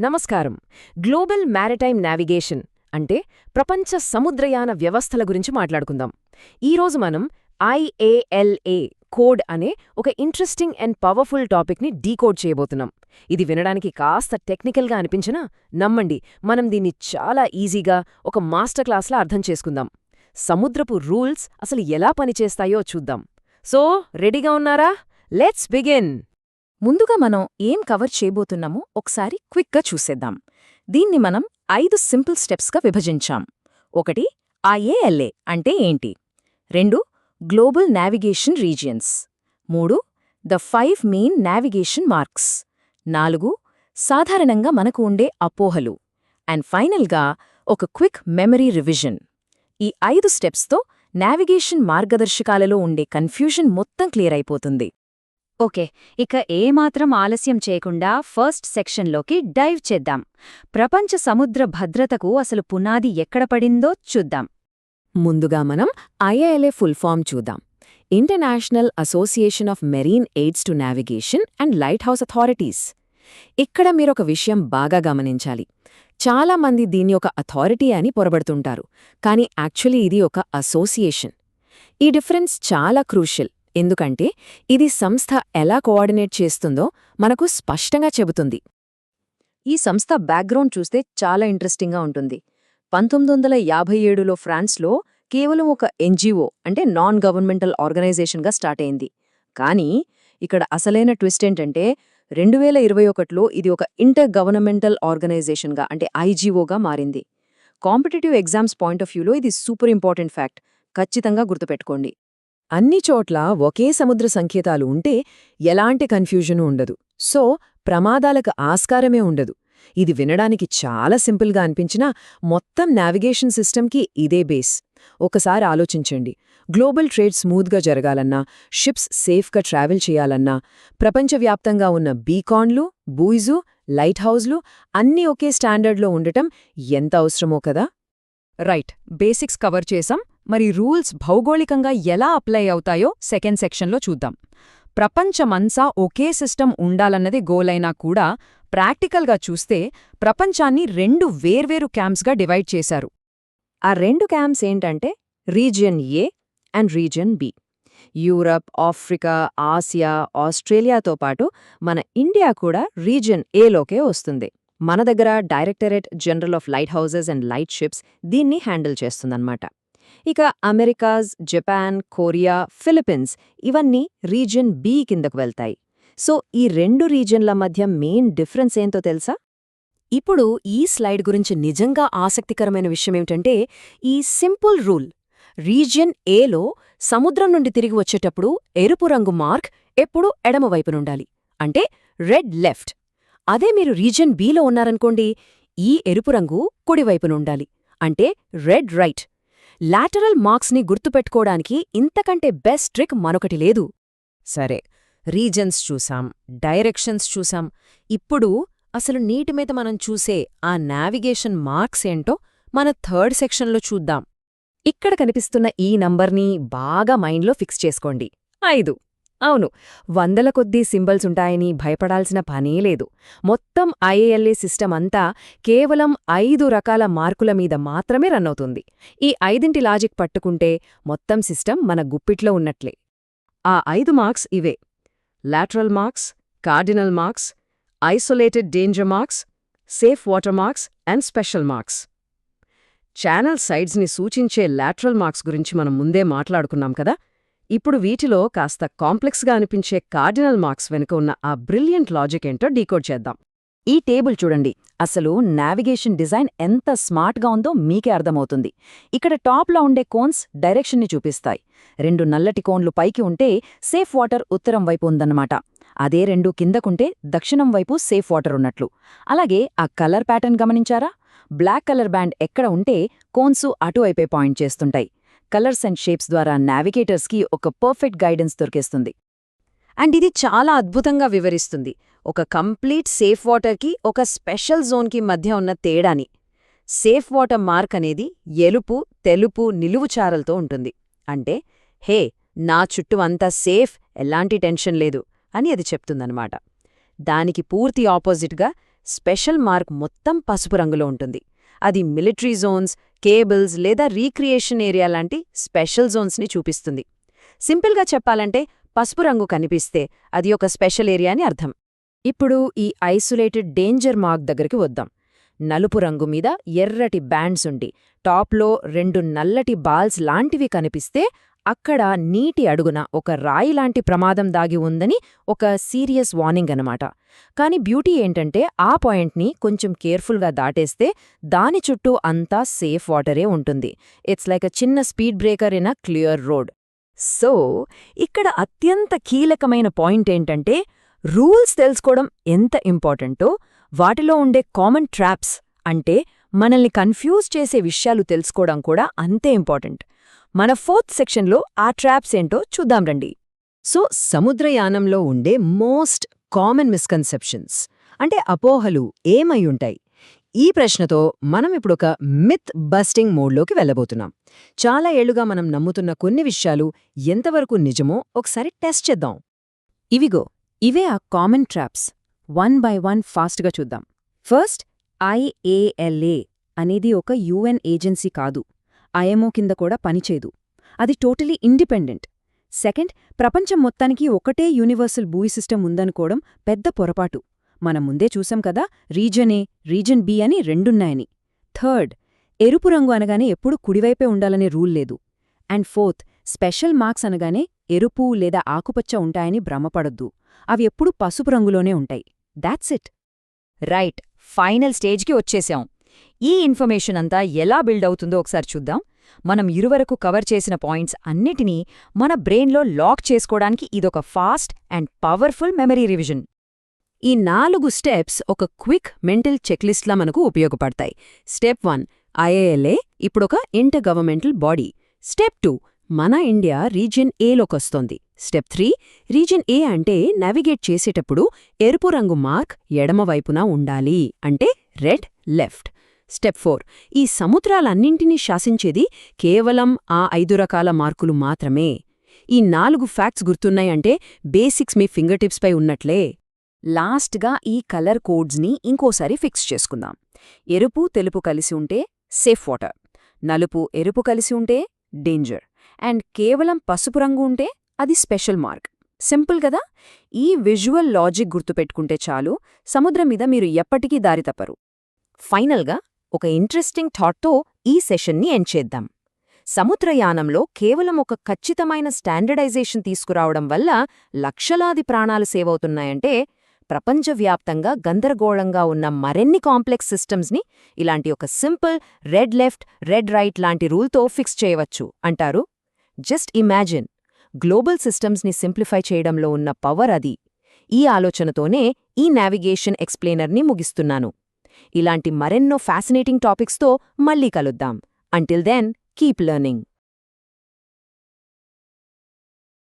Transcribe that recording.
నమస్కారం. Global maritime navigation అంటే ప్రపంచ సముద్రయాన వ్యవస్థల గురించి మాట్లాడుకుందాం. ఈరోజు మనం IALA కోడ్ అనే ఒక ఇంట్రెస్టింగ్ అండ్ పవర్ఫుల్ టాపిక్ని డీకోడ్ చేయబోతున్నాం. ఇది వినడానికి కాస్త టెక్నికల్గా అనిపించినా నమ్మండి, మనం దీన్ని చాలా ఈజీగా ఒక మాస్టర్ క్లాస్లా అర్థం చేసుకుందాం. సముద్రపు రూల్స్ అసలు ఎలా పనిచేస్తాయో చూద్దాం. సో, రెడీగా ఉన్నారా? Let's begin. ముందుగా మనం ఏం కవర్ చేయబోతున్నామో ఒకసారి క్విక్గా చూసేద్దాం. దీన్ని మనం 5 సింపుల్ స్టెప్స్గా విభజించాం. 1. IALA అంటే ఏంటి? 2. Global navigation regions. 3. The 5 main navigation marks. 4. సాధారణంగా మనకు ఉండే అపోహలు. అండ్ ఫైనల్గా ఒక క్విక్ మెమరీ రివిజన్. ఈ 5 స్టెప్స్తో నావిగేషన్ మార్గదర్శకాలలో ఉండే కన్ఫ్యూజన్ మొత్తం క్లియర్ అయిపోతుంది. ఓకే, ఇక ఏమాత్రం ఆలస్యం చేయకుండా ఫస్ట్ సెక్షన్లోకి డైవ్ చేద్దాం. ప్రపంచ సముద్ర భద్రతకు అసలు పునాది ఎక్కడ పడిందో చూద్దాం. ముందుగా మనం IALA ఫుల్ ఫామ్ చూద్దాం. International Association of Marine Aids to Navigation and Light House Authorities. ఇక్కడ మీరొక విషయం బాగా గమనించాలి. చాలామంది దీన్ని ఒక అథారిటీ అని పొరబడుతుంటారు, కానీ యాక్చువల్లీ ఇది ఒక అసోసియేషన్. ఈ డిఫరెన్స్ చాలా క్రూషియల్, ఎందుకంటే ఇది సంస్థ ఎలా కోఆర్డినేట్ చేస్తుందో మనకు స్పష్టంగా చెబుతుంది. ఈ సంస్థ బ్యాక్గ్రౌండ్ చూస్తే చాలా ఇంట్రెస్టింగ్గా ఉంటుంది. 1957లో ఫ్రాన్స్లో కేవలం ఒక NGO అంటే నాన్ గవర్నమెంటల్ ఆర్గనైజేషన్గా స్టార్ట్ అయింది. కానీ ఇక్కడ అసలైన ట్విస్ట్ ఏంటంటే 2021లో ఇది ఒక ఇంటర్ గవర్నమెంటల్ ఆర్గనైజేషన్గా అంటే IGOగా మారింది. కాంపిటేటివ్ ఎగ్జామ్స్ పాయింట్ ఆఫ్ వ్యూలో ఇది సూపర్ ఇంపార్టెంట్ ఫ్యాక్ట్, ఖచ్చితంగా గుర్తుపెట్టుకోండి. అన్ని చోట్ల ఒకే సముద్ర సంకేతాలు ఉంటే ఎలాంటి కన్ఫ్యూజను ఉండదు. సో, ప్రమాదాలకు ఆస్కారమే ఉండదు. ఇది వినడానికి చాలా సింపుల్గా అనిపించినా మొత్తం నావిగేషన్ సిస్టమ్కి ఇదే బేస్. ఒకసారి ఆలోచించండి. గ్లోబల్ ట్రేడ్ స్మూత్గా జరగాలన్నా, షిప్స్ సేఫ్గా ట్రావెల్ చేయాలన్నా, ప్రపంచవ్యాప్తంగా ఉన్న బీకాన్లు, బూయిజు, లైట్ హౌజ్లు అన్నీ ఒకే స్టాండర్డ్లో ఉండటం ఎంత అవసరమో కదా. రైట్, బేసిక్స్ కవర్ చేసాం. మరి రూల్స్ భౌగోళికంగా ఎలా అప్లై అవుతాయో సెకండ్ సెక్షన్లో చూద్దాం. ప్రపంచమంతా ఒకే సిస్టమ్ ఉండాలన్నది గోలైనా కూడా ప్రాక్టికల్గా చూస్తే ప్రపంచాన్ని 2 వేర్వేరు క్యాంప్స్గా డివైడ్ చేశారు. ఆ 2 క్యాంప్స్ ఏంటంటే region A and region B. Europe, Africa, Asia, ఆస్ట్రేలియాతో పాటు మన ఇండియా కూడా రీజియన్ Aలోకే వస్తుంది. మన దగ్గర directorate general of lighthouses and lightships దీన్ని హ్యాండిల్ చేస్తుందన్నమాట. ఇక అమెరికాస్, జపాన్, కొరియా, ఫిలిప్పీన్స్ ఇవన్నీ రీజియన్ B కిందకు వెళ్తాయి. సో ఈ 2 రీజియన్ల మధ్య మెయిన్ డిఫరెన్స్ ఏంటో తెలుసా? ఇప్పుడు ఈ స్లైడ్ గురించి నిజంగా ఆసక్తికరమైన విషయమేమిటంటే ఈ సింపుల్ రూల్. రీజియన్ Aలో సముద్రం నుండి తిరిగి వచ్చేటప్పుడు ఎరుపు రంగు మార్క్ ఎప్పుడూ ఎడమవైపునుండాలి, అంటే రెడ్ లెఫ్ట్. అదే మీరు రీజియన్ Bలో ఉన్నారనుకోండి, ఈ ఎరుపు రంగు కుడివైపునుండాలి, అంటే రెడ్ రైట్. లాటరల్ మార్క్స్ని గుర్తుపెట్టుకోవడానికి ఇంతకంటే బెస్ట్ ట్రిక్ మరొకటి లేదు. సరే, రీజన్స్ చూసాం, డైరెక్షన్స్ చూసాం. ఇప్పుడు అసలు నీటి మీద మనం చూసే ఆ నావిగేషన్ మార్క్స్ ఏంటో మన థర్డ్ సెక్షన్లో చూద్దాం. ఇక్కడ కనిపిస్తున్న ఈ నంబర్ని బాగా మైండ్లో ఫిక్స్ చేసుకోండి. 5. అవును, 100ల కొద్దీ సింబల్స్ ఉంటాయని భయపడాల్సిన పనే లేదు. మొత్తం IALA సిస్టమ్ అంతా కేవలం 5 రకాల మార్కుల మీద మాత్రమే రన్ అవుతుంది. ఈ 5 లాజిక్ పట్టుకుంటే మొత్తం సిస్టమ్ మన గుప్పిట్లో ఉన్నట్లే. ఆ 5 మార్క్స్ ఇవే: lateral marks, cardinal marks, isolated danger marks, safe water marks and special marks. Channel సైడ్స్ని సూచించే లాటరల్ మార్క్స్ గురించి మనం ముందే మాట్లాడుకున్నాం కదా. ఇప్పుడు వీటిలో కాస్త కాంప్లెక్స్గా అనిపించే కార్డినల్ మార్క్స్ వెనుక ఉన్న ఆ బ్రిలియంట్ లాజిక్ ఏంటో డీకోడ్ చేద్దాం. ఈ టేబుల్ చూడండి, అసలు నావిగేషన్ డిజైన్ ఎంత స్మార్ట్గా ఉందో మీకే అర్థమవుతుంది. ఇక్కడ టాప్లో ఉండే కోన్స్ డైరెక్షన్ని చూపిస్తాయి. 2 నల్లటి కోన్లు పైకి ఉంటే సేఫ్ వాటర్ ఉత్తరం వైపు ఉందన్నమాట. అదే 2 కిందకుంటే దక్షిణం వైపు సేఫ్ వాటర్ ఉన్నట్లు. అలాగే ఆ కలర్ ప్యాటర్న్ గమనించారా? బ్లాక్ కలర్ బ్యాండ్ ఎక్కడ ఉంటే కోన్సు అటువైపే పాయింట్ చేస్తుంటాయి. కలర్స్ అండ్ షేప్స్ ద్వారా నావిగేటర్స్కి ఒక పర్ఫెక్ట్ గైడెన్స్ దొరికేస్తుంది. అండ్ ఇది చాలా అద్భుతంగా వివరిస్తుంది ఒక కంప్లీట్ సేఫ్ వాటర్కి ఒక స్పెషల్ జోన్కి మధ్య ఉన్న తేడాని. సేఫ్ వాటర్ మార్క్ అనేది ఎలుపు, తెలుపు నిలువుచారలతో ఉంటుంది. అంటే హే, నా చుట్టూ అంతా సేఫ్, ఎలాంటి టెన్షన్ లేదు అని అది చెప్తుందన్నమాట. దానికి పూర్తి ఆపోజిట్గా స్పెషల్ మార్క్ మొత్తం పసుపు రంగులో ఉంటుంది. అది మిలిటరీ జోన్స్, కేబుల్స్ లేదా రీక్రియేషన్ ఏరియా లాంటి స్పెషల్ జోన్స్ని చూపిస్తుంది. సింపుల్గా చెప్పాలంటే పసుపు రంగు కనిపిస్తే అది ఒక స్పెషల్ ఏరియా అని అర్థం. ఇప్పుడు ఈ ఐసోలేటెడ్ డేంజర్ మార్క్ దగ్గరికి వద్దాం. నలుపు రంగు మీద ఎర్రటి బ్యాండ్స్ ఉండి టాప్లో 2 నల్లటి బాల్స్ లాంటివి కనిపిస్తే అక్కడ నీటి అడుగున ఒక రాయిలాంటి ప్రమాదం దాగి ఉందని ఒక సీరియస్ వార్నింగ్ అనమాట. కాని బ్యూటీ ఏంటంటే ఆ పాయింట్ని కొంచెం కేర్ఫుల్గా దాటేస్తే దాని చుట్టూ అంతా సేఫ్ వాటరే ఉంటుంది. ఇట్స్ లైక్ అ చిన్న speed breaker in a clear road. So ఇక్కడ అత్యంత కీలకమైన పాయింట్ ఏంటంటే రూల్స్ తెలుసుకోవడం ఎంత ఇంపార్టెంటో వాటిలో ఉండే కామన్ ట్రాప్స్ అంటే మనల్ని కన్ఫ్యూజ్ చేసే విషయాలు తెలుసుకోవడం కూడా అంతే ఇంపార్టెంట్. మన 4th సెక్షన్లో ఆ ట్రాప్స్ ఏంటో చూద్దాం రండి. సో సముద్రయానంలో ఉండే మోస్ట్ కామన్ మిస్కన్సెప్షన్స్ అంటే అపోహలు ఏమయ్యుంటాయి? ఈ ప్రశ్నతో మనం ఇప్పుడొక మిత్ బస్టింగ్ మోడ్లోకి వెళ్ళబోతున్నాం. చాలా ఏళ్లుగా మనం నమ్ముతున్న కొన్ని విషయాలు ఎంతవరకు నిజమో ఒకసారి టెస్ట్ చేద్దాం. ఇవే ఆ కామన్ ట్రాప్స్. 1 by 1 ఫాస్ట్గా చూద్దాం. ఫస్ట్, IALA అనేది ఒక UN ఏజెన్సీ కాదు. IMO కింద కూడా పనిచేయదు. అది టోటలీ ఇండిపెండెంట్. సెకండ్, ప్రపంచం మొత్తానికి ఒకటే యూనివర్సల్ బూయి సిస్టమ్ ఉందనుకోవడం పెద్ద పొరపాటు. మనం ముందే చూసాం కదా, రీజన్ ఏ, రీజన్ బి అని రెండున్నాయని. థర్డ్, ఎరుపు రంగు అనగానే ఎప్పుడూ కుడివైపే ఉండాలనే రూల్ లేదు. అండ్ ఫోర్త్, స్పెషల్ మార్క్స్ అనగానే ఎరుపు లేదా ఆకుపచ్చ ఉంటాయని భ్రమపడొద్దు. అవి ఎప్పుడూ పసుపు రంగులోనే ఉంటాయి. That's it. రైట్, ఫైనల్ స్టేజ్కి వచ్చేశాం. ఈ ఇన్ఫర్మేషన్ అంతా ఎలా బిల్డ్ అవుతుందో ఒకసారి చూద్దాం. మనం ఇరువరకు కవర్ చేసిన పాయింట్స్ అన్నిటినీ మన బ్రెయిన్లో లాక్ చేసుకోవడానికి ఇదొక fast and powerful memory revision. ఈ 4 స్టెప్స్ ఒక క్విక్ మెంటల్ చెక్లిస్ట్లా మనకు ఉపయోగపడతాయి. స్టెప్ 1, IALA ఇప్పుడొక ఇంటర్ గవర్నమెంటల్ బాడీ. స్టెప్ 2, మన ఇండియా రీజియన్ ఏలోకొస్తోంది. స్టెప్ 3, రీజియన్ ఏ అంటే నావిగేట్ చేసేటప్పుడు ఎరుపు రంగు మార్క్ ఎడమవైపున ఉండాలి, అంటే రెడ్ లెఫ్ట్. స్టెప్ 4, ఈ సముద్రాలన్నింటినీ శాసించేది కేవలం ఆ 5 రకాల మార్కులు మాత్రమే. ఈ 4 ఫ్యాక్ట్స్ గుర్తున్నాయంటే బేసిక్స్ మీ ఫింగర్ టిప్స్పై ఉన్నట్లే. లాస్ట్గా ఈ కలర్ కోడ్స్ని ఇంకోసారి ఫిక్స్ చేసుకుందాం. ఎరుపు తెలుపు కలిసి ఉంటే సేఫ్ వాటర్, నలుపు ఎరుపు కలిసి ఉంటే డేంజర్, అండ్ కేవలం పసుపు రంగు ఉంటే అది స్పెషల్ మార్క్. సింపుల్ కదా? ఈ విజువల్ లాజిక్ గుర్తుపెట్టుకుంటే చాలు, సముద్రం మీద మీరు ఎప్పటికీ దారి తప్పరు. ఫైనల్గా ఒక ఇంట్రెస్టింగ్ థాట్తో ఈ సెషన్ని ఎండ్ చేద్దాం. సముద్రయానంలో కేవలం ఒక ఖచ్చితమైన స్టాండర్డైజేషన్ తీసుకురావడం వల్ల లక్షలాది ప్రాణాలు సేవవుతున్నాయంటే ప్రపంచవ్యాప్తంగా గందరగోళంగా ఉన్న మరెన్ని కాంప్లెక్స్ సిస్టమ్స్ని ఇలాంటి ఒక simple red left red right లాంటి రూల్తో ఫిక్స్ చేయవచ్చు అంటారు. జస్ట్ ఇమాజిన్, గ్లోబల్ సిస్టమ్స్ని సింప్లిఫై చేయడంలో ఉన్న పవర్ అది. ఈ ఆలోచనతోనే ఈ నావిగేషన్ ఎక్స్ప్లెయినర్ని ముగిస్తున్నాను. ఇలాంటి మరెన్నో ఫ్యాసినేటింగ్ టాపిక్స్తో మళ్ళీ కలుద్దాం. Until then, keep learning.